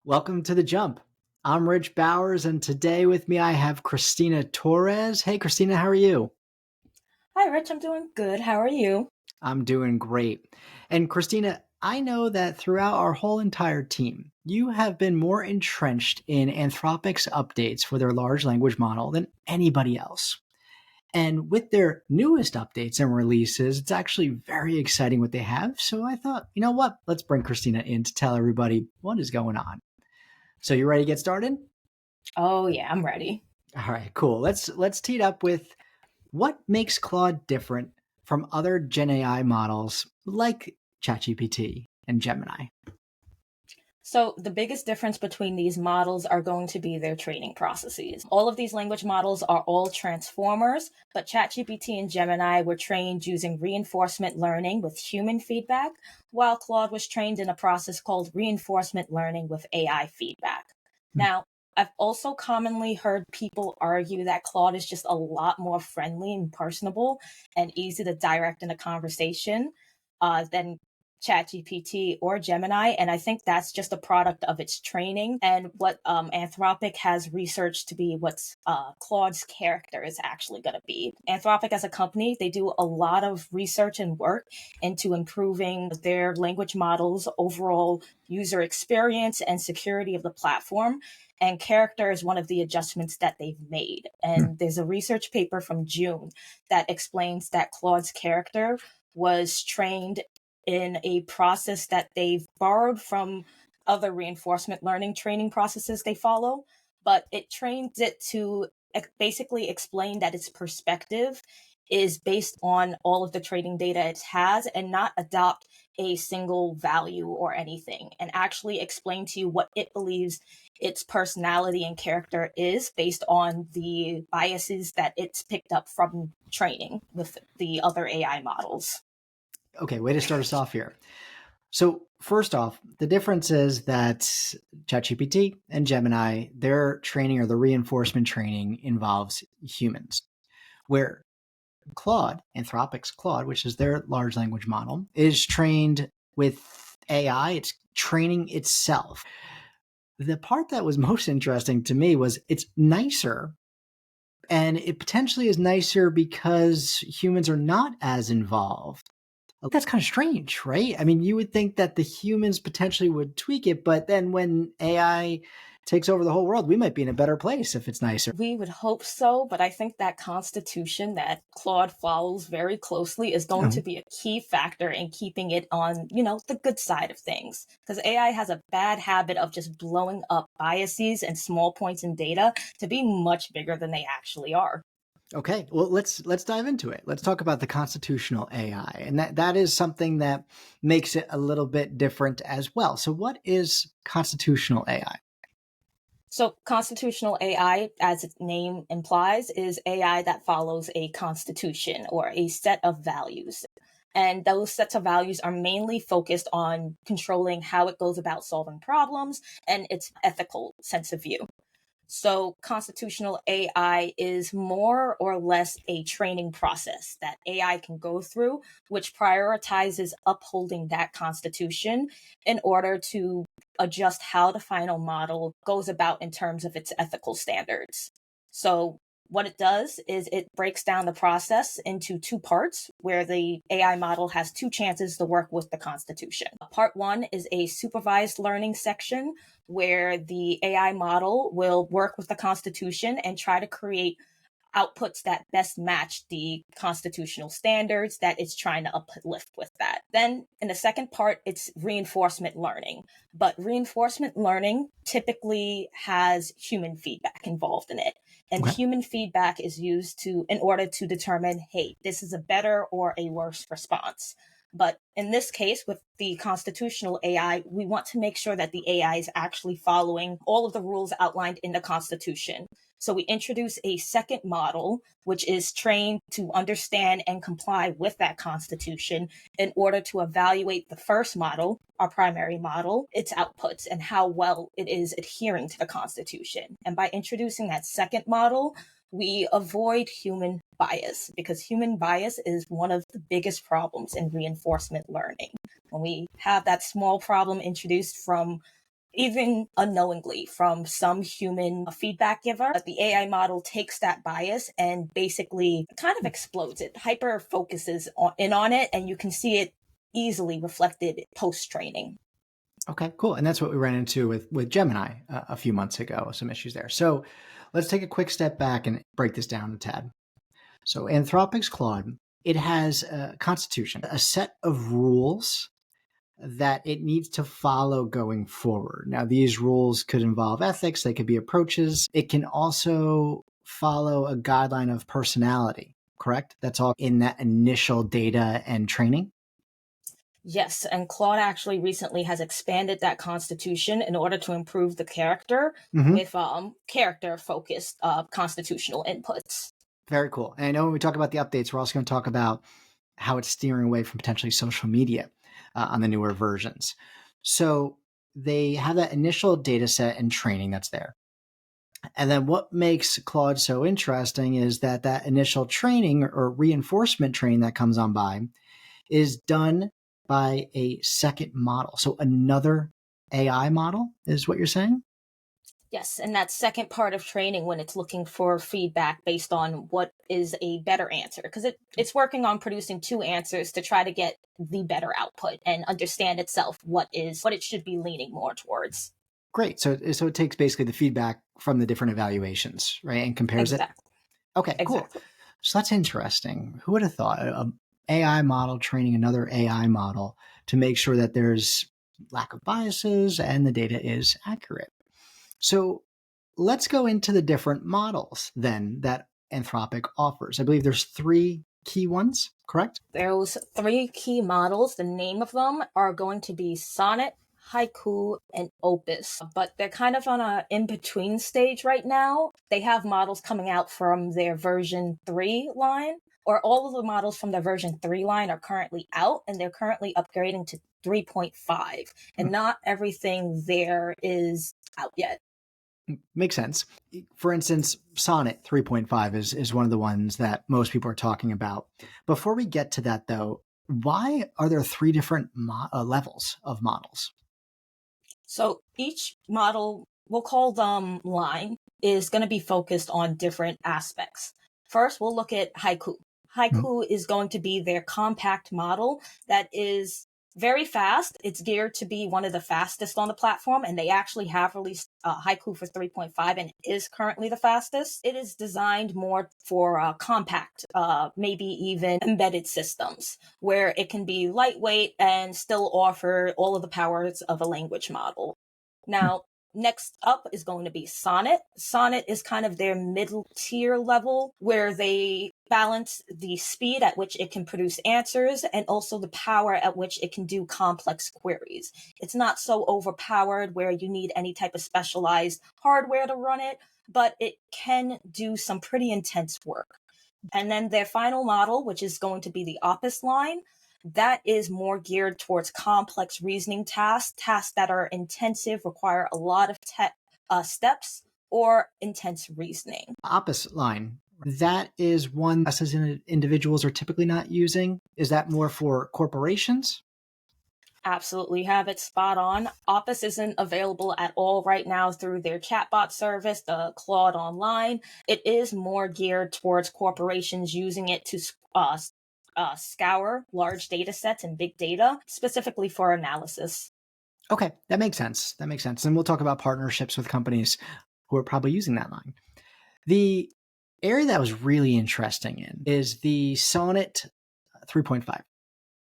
Welcome to The Jump. I'm Rich Bowers, and today with me I have Christina Torres. Hey, Christina, how are you? Hi, Rich. I'm doing good. How are you? I'm doing great. And Christina, I know that throughout our whole entire team, you have been more entrenched in Anthropic's updates for their large language model than anybody else. And with their newest updates and releases, it's actually very exciting what they have. So I thought, you know what? Let's bring Christina in to tell everybody what is going on. So you ready to get started? Oh, yeah, I'm ready. All right, cool. Let's tee it up with what makes Claude different from other Gen AI models like ChatGPT and Gemini. So, the biggest difference between these models are going to be their training processes. All of these language models are all transformers, but ChatGPT and Gemini were trained using reinforcement learning with human feedback, while Claude was trained in a process called reinforcement learning with AI feedback. Now, I've also commonly heard people argue that Claude is just a lot more friendly and personable and easy to direct in a conversation than ChatGPT or Gemini. And I think that's just a product of its training and what Anthropic has researched to be what's Claude's character is actually going to be. Anthropic as a company, they do a lot of research and work into improving their language models' overall user experience and security of the platform. And character is one of the adjustments that they've made. And there's a research paper from June that explains that Claude's character was trained in a process that they've borrowed from other reinforcement learning training processes they follow, but it trains it to basically explain that its perspective is based on all of the training data it has and not adopt a single value or anything, and actually explain to you what it believes its personality and character is based on the biases that it's picked up from training with the other AI models. Okay, way to start us off here. So, first off, the difference is that ChatGPT and Gemini, their training or the reinforcement training involves humans, where Claude, Anthropic's Claude, which is their large language model, is trained with AI. It's training itself. The part that was most interesting to me was it's nicer, and it potentially is nicer because humans are not as involved. That's kind of strange, right? I mean, you would think that the humans potentially would tweak it, but then when AI takes over the whole world, we might be in a better place if it's nicer. We would hope so, but I think that constitution that Claude follows very closely is going to No. be a key factor in keeping it on, the good side of things. Because AI has a bad habit of just blowing up biases and small points in data to be much bigger than they actually are. Okay, well let's dive into it. Let's talk about the constitutional AI, and that is something that makes it a little bit different as well. So, what is constitutional AI? So, constitutional AI, as its name implies, is AI that follows a constitution or a set of values. And those sets of values are mainly focused on controlling how it goes about solving problems and its ethical sense of view. So, constitutional AI is more or less a training process that AI can go through, which prioritizes upholding that constitution in order to adjust how the final model goes about in terms of its ethical standards. So, what it does is it breaks down the process into two parts where the AI model has two chances to work with the Constitution. Part one is a supervised learning section where the AI model will work with the Constitution and try to create outputs that best match the constitutional standards that it's trying to uplift with that. Then in the second part, it's reinforcement learning. But reinforcement learning typically has human feedback involved in it. And Okay. human feedback is used in order to determine, hey, this is a better or a worse response. But in this case, with the constitutional AI, we want to make sure that the AI is actually following all of the rules outlined in the Constitution. So we introduce a second model, which is trained to understand and comply with that constitution in order to evaluate the first model, our primary model, its outputs, and how well it is adhering to the constitution. And by introducing that second model, we avoid human bias because human bias is one of the biggest problems in reinforcement learning. When we have that small problem introduced from even unknowingly from some human feedback giver. The AI model takes that bias and basically kind of explodes it, hyper focuses in on it, and you can see it easily reflected post training. Okay, cool. And that's what we ran into with Gemini a few months ago, some issues there. So let's take a quick step back and break this down a tad. So Anthropic's Claude, it has a constitution, a set of rules that it needs to follow going forward. Now, these rules could involve ethics, they could be approaches. It can also follow a guideline of personality, correct? That's all in that initial data and training. Yes, and Claude actually recently has expanded that constitution in order to improve the character with character-focused constitutional inputs. Very cool. And I know when we talk about the updates, we're also going to talk about how it's steering away from potentially social media on the newer versions. So they have that initial data set and training that's there. And then what makes Claude so interesting is that that initial training or reinforcement training that comes on by is done by a second model. So another AI model is what you're saying? Yes, and that second part of training when it's looking for feedback based on what is a better answer, because it's working on producing two answers to try to get the better output and understand itself what it should be leaning more towards. Great. So it takes basically the feedback from the different evaluations, right, and compares it. Exactly. Okay, cool. Exactly. So that's interesting. Who would have thought an AI model training another AI model to make sure that there's lack of biases and the data is accurate? So let's go into the different models then that Anthropic offers. I believe there's 3 key ones, correct? Those 3 key models, the name of them are going to be Sonnet, Haiku, and Opus, but they're kind of on a in-between stage right now. They have models coming out from their version 3 line, or all of the models from their version 3 line are currently out, and they're currently upgrading to 3.5, and not everything there is out yet. Makes sense. For instance, Sonnet 3.5 is one of the ones that most people are talking about. Before we get to that, though, why are there 3 different levels of models? So each model, we'll call them line, is going to be focused on different aspects. First, we'll look at Haiku. Haiku is going to be their compact model that is very fast. It's geared to be one of the fastest on the platform, and they actually have released Haiku for 3.5 and is currently the fastest. It is designed more for compact, maybe even embedded systems, where it can be lightweight and still offer all of the powers of a language model. Now, next up is going to be Sonnet. Sonnet is kind of their middle tier level where they balance the speed at which it can produce answers and also the power at which it can do complex queries. It's not so overpowered where you need any type of specialized hardware to run it, but it can do some pretty intense work. And then their final model, which is going to be the Opus line, that is more geared towards complex reasoning tasks that are intensive, require a lot of steps or intense reasoning. Opposite line, that is one us as individuals are typically not using. Is that more for corporations? Absolutely have it spot on. Opus isn't available at all right now through their chatbot service, the Claude Online. It is more geared towards corporations using it to scour large data sets and big data, specifically for analysis. Okay, that makes sense. That makes sense. And we'll talk about partnerships with companies who are probably using that line. The area that was really interesting in is the Sonnet 3.5.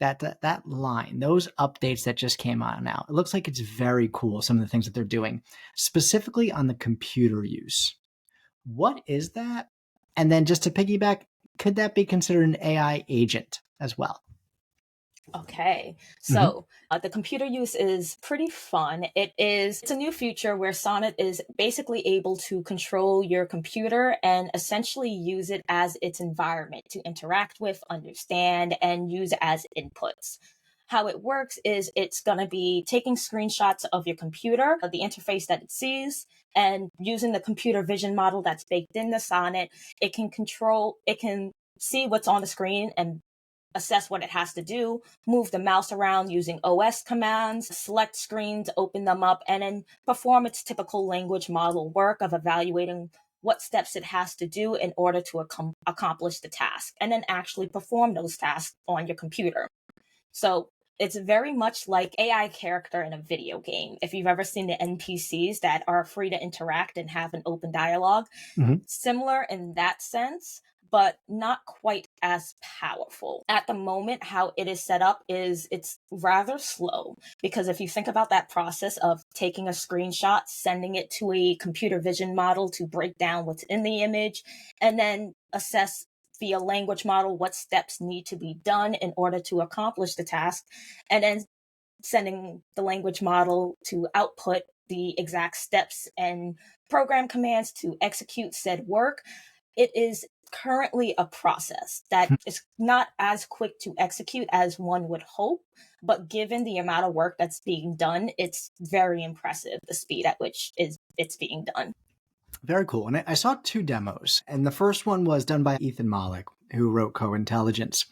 That line, those updates that just came on now, it looks like it's very cool, some of the things that they're doing, specifically on the computer use. What is that? And then just to piggyback, could that be considered an AI agent as well? Okay, so the computer use is pretty fun. It's a new feature where Sonnet is basically able to control your computer and essentially use it as its environment to interact with, understand, and use as inputs. How it works is it's going to be taking screenshots of your computer, of the interface that it sees, and using the computer vision model that's baked in the Sonnet, it can see what's on the screen and assess what it has to do, move the mouse around using OS commands, select screens, open them up, and then perform its typical language model work of evaluating what steps it has to do in order to accomplish the task, and then actually perform those tasks on your computer. So it's very much like AI character in a video game. If you've ever seen the NPCs that are free to interact and have an open dialogue, similar in that sense, but not quite as powerful. At the moment, how it is set up is it's rather slow, because if you think about that process of taking a screenshot, sending it to a computer vision model to break down what's in the image, and then assess via language model what steps need to be done in order to accomplish the task, and then sending the language model to output the exact steps and program commands to execute said work, it is currently a process that is not as quick to execute as one would hope, but given the amount of work that's being done, it's very impressive, the speed at which it's being done. Very cool. And I saw 2 demos. And the first one was done by Ethan Malik, who wrote Co-Intelligence.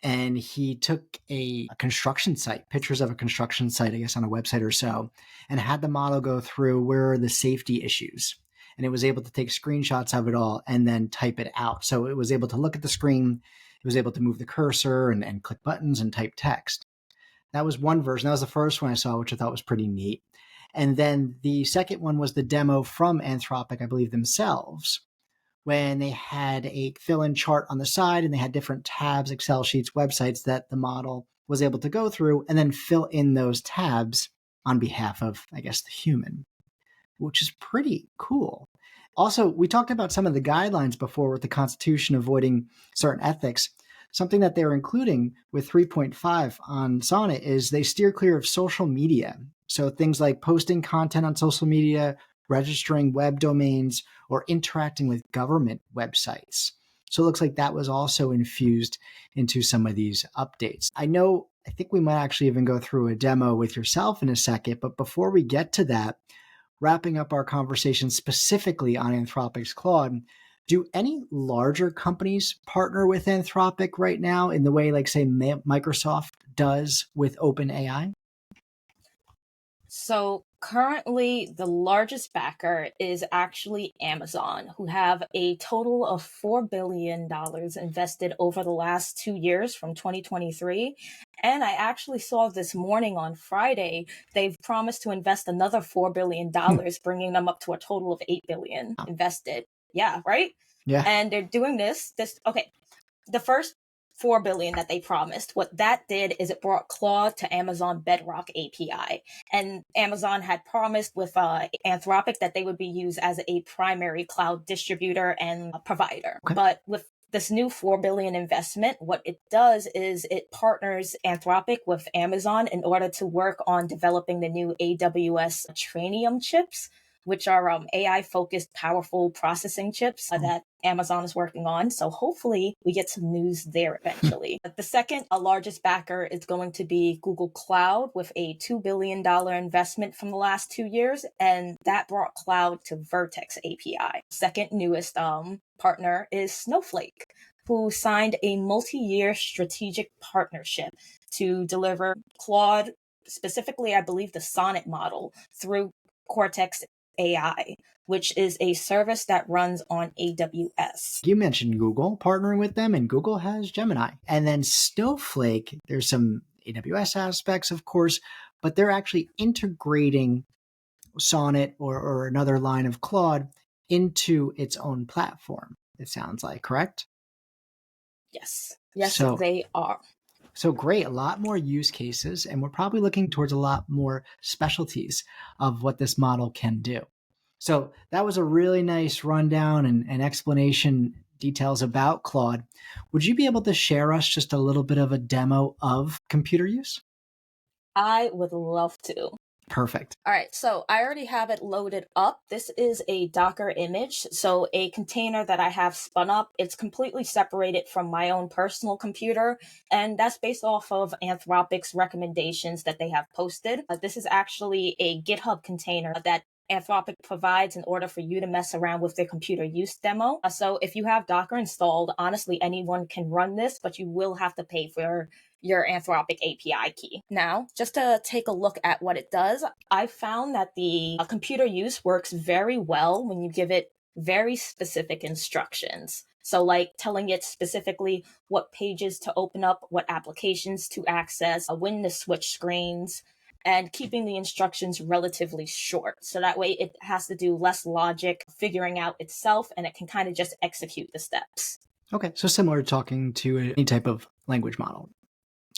And he took a construction site, pictures of a construction site, I guess on a website or so, and had the model go through where are the safety issues. And it was able to take screenshots of it all and then type it out. So it was able to look at the screen, it was able to move the cursor and click buttons and type text. That was one version. That was the first one I saw, which I thought was pretty neat. And then the second one was the demo from Anthropic, I believe themselves, when they had a fill-in chart on the side and they had different tabs, Excel sheets, websites that the model was able to go through and then fill in those tabs on behalf of, I guess, the human, which is pretty cool. Also, we talked about some of the guidelines before with the Constitution avoiding certain ethics. Something that they're including with 3.5 on Sonnet is they steer clear of social media. So things like posting content on social media, registering web domains, or interacting with government websites. So it looks like that was also infused into some of these updates. I think we might actually even go through a demo with yourself in a second, but before we get to that, wrapping up our conversation specifically on Anthropic's Claude, do any larger companies partner with Anthropic right now in the way, like, say, Microsoft does with OpenAI? So currently, the largest backer is actually Amazon, who have a total of $4 billion invested over the last 2 years from 2023. And I actually saw this morning on Friday, they've promised to invest another $4 billion, bringing them up to a total of $8 billion invested. Yeah, right? Yeah. And they're doing this, okay. The first $4 billion that they promised, what that did is it brought Claude to Amazon Bedrock API. And Amazon had promised with Anthropic that they would be used as a primary cloud distributor and provider. Okay. But with this new $4 billion investment, what it does is it partners Anthropic with Amazon in order to work on developing the new AWS Trainium chips, which are AI-focused, powerful processing chips that Amazon is working on. So hopefully we get some news there eventually. The second largest backer is going to be Google Cloud with a $2 billion investment from the last 2 years, and that brought Cloud to Vertex API. Second newest partner is Snowflake, who signed a multi-year strategic partnership to deliver Claude, specifically, I believe, the Sonnet model through Cortex AI, which is a service that runs on AWS. You mentioned Google partnering with them, and Google has Gemini. And then Snowflake, there's some AWS aspects, of course, but they're actually integrating Sonnet or another line of Claude into its own platform, it sounds like, correct? Yes. Yes, they are. So great, a lot more use cases, and we're probably looking towards a lot more specialties of what this model can do. So that was a really nice rundown and explanation, details about Claude. Would you be able to share us just a little bit of a demo of computer use? I would love to. Perfect. All right, so I already have it loaded up. This is a Docker image, so a container that I have spun up. It's completely separated from my own personal computer, and that's based off of Anthropic's recommendations that they have posted. This is actually a GitHub container that Anthropic provides in order for you to mess around with their computer use demo. So if you have Docker installed, honestly, anyone can run this, but you will have to pay for your Anthropic API key. Now, just to take a look at what it does, I found that the computer use works very well when you give it very specific instructions. So like telling it specifically what pages to open up, what applications to access, when to switch screens, and keeping the instructions relatively short. So that way it has to do less logic figuring out itself, and it can kind of just execute the steps. Okay, so similar to talking to any type of language model.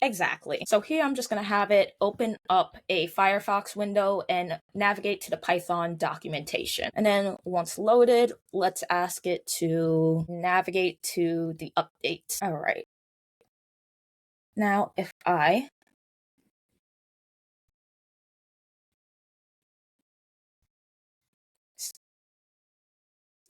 Exactly. So here I'm just going to have it open up a Firefox window and navigate to the Python documentation. And then once loaded, let's ask it to navigate to the update. All right. Now, if I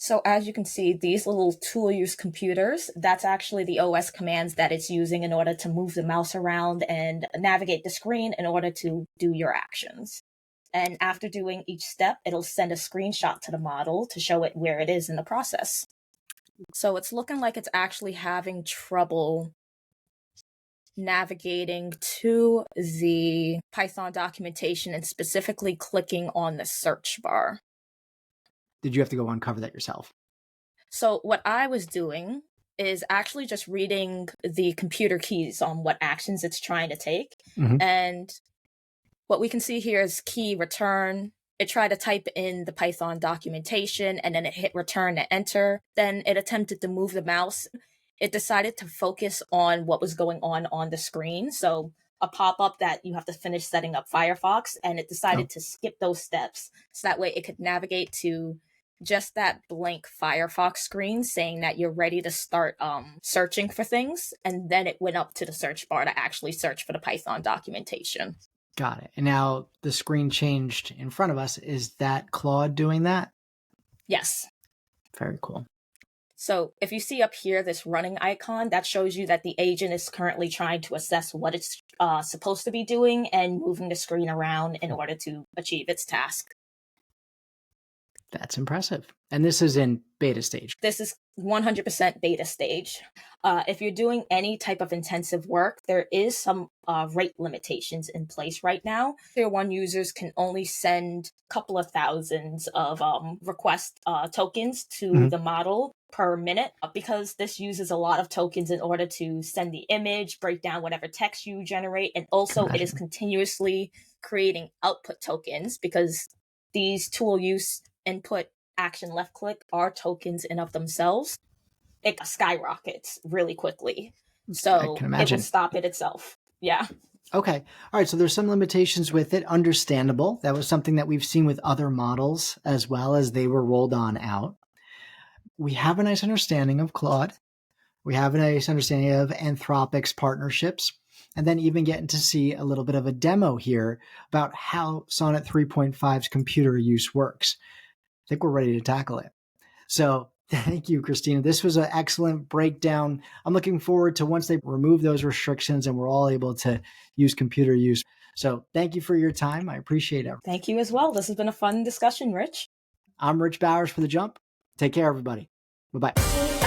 So as you can see, these little tool use computers, that's actually the OS commands that it's using in order to move the mouse around and navigate the screen in order to do your actions. And after doing each step, it'll send a screenshot to the model to show it where it is in the process. So it's looking like it's actually having trouble navigating to the Python documentation and specifically clicking on the search bar. Did you have to go uncover that yourself? So what I was doing is actually just reading the computer keys on what actions it's trying to take. Mm-hmm. And what we can see here is key return. It tried to type in the Python documentation and then it hit return and enter. Then it attempted to move the mouse. It decided to focus on what was going on the screen. So a pop-up that you have to finish setting up Firefox, and it decided to skip those steps. So that way it could navigate to just that blank Firefox screen saying that you're ready to start searching for things. And then it went up to the search bar to actually search for the Python documentation. Got it. And now the screen changed in front of us. Is that Claude doing that? Yes. Very cool. So if you see up here, this running icon, that shows you that the agent is currently trying to assess what it's supposed to be doing and moving the screen around in order to achieve its task. That's impressive. And this is in beta stage. This is 100% beta stage. If you're doing any type of intensive work, there is some rate limitations in place right now. Tier 1 users can only send a couple of thousands of request tokens to the model per minute, because this uses a lot of tokens in order to send the image, break down whatever text you generate, and also it is continuously creating output tokens, because these tool use input action left click are tokens in of themselves. It skyrockets really quickly. So it will stop it itself. Yeah. Okay. All right. So there's some limitations with it. Understandable. That was something that we've seen with other models as well as they were rolled on out. We have a nice understanding of Claude. We have a nice understanding of Anthropic's partnerships, and then even getting to see a little bit of a demo here about how Sonnet 3.5's computer use works. I think we're ready to tackle it. So thank you, Christina. This was an excellent breakdown. I'm looking forward to once they remove those restrictions and we're all able to use computer use. So thank you for your time. I appreciate it. Thank you as well. This has been a fun discussion, Rich. I'm Rich Bowers for The Jump. Take care, everybody. Bye-bye.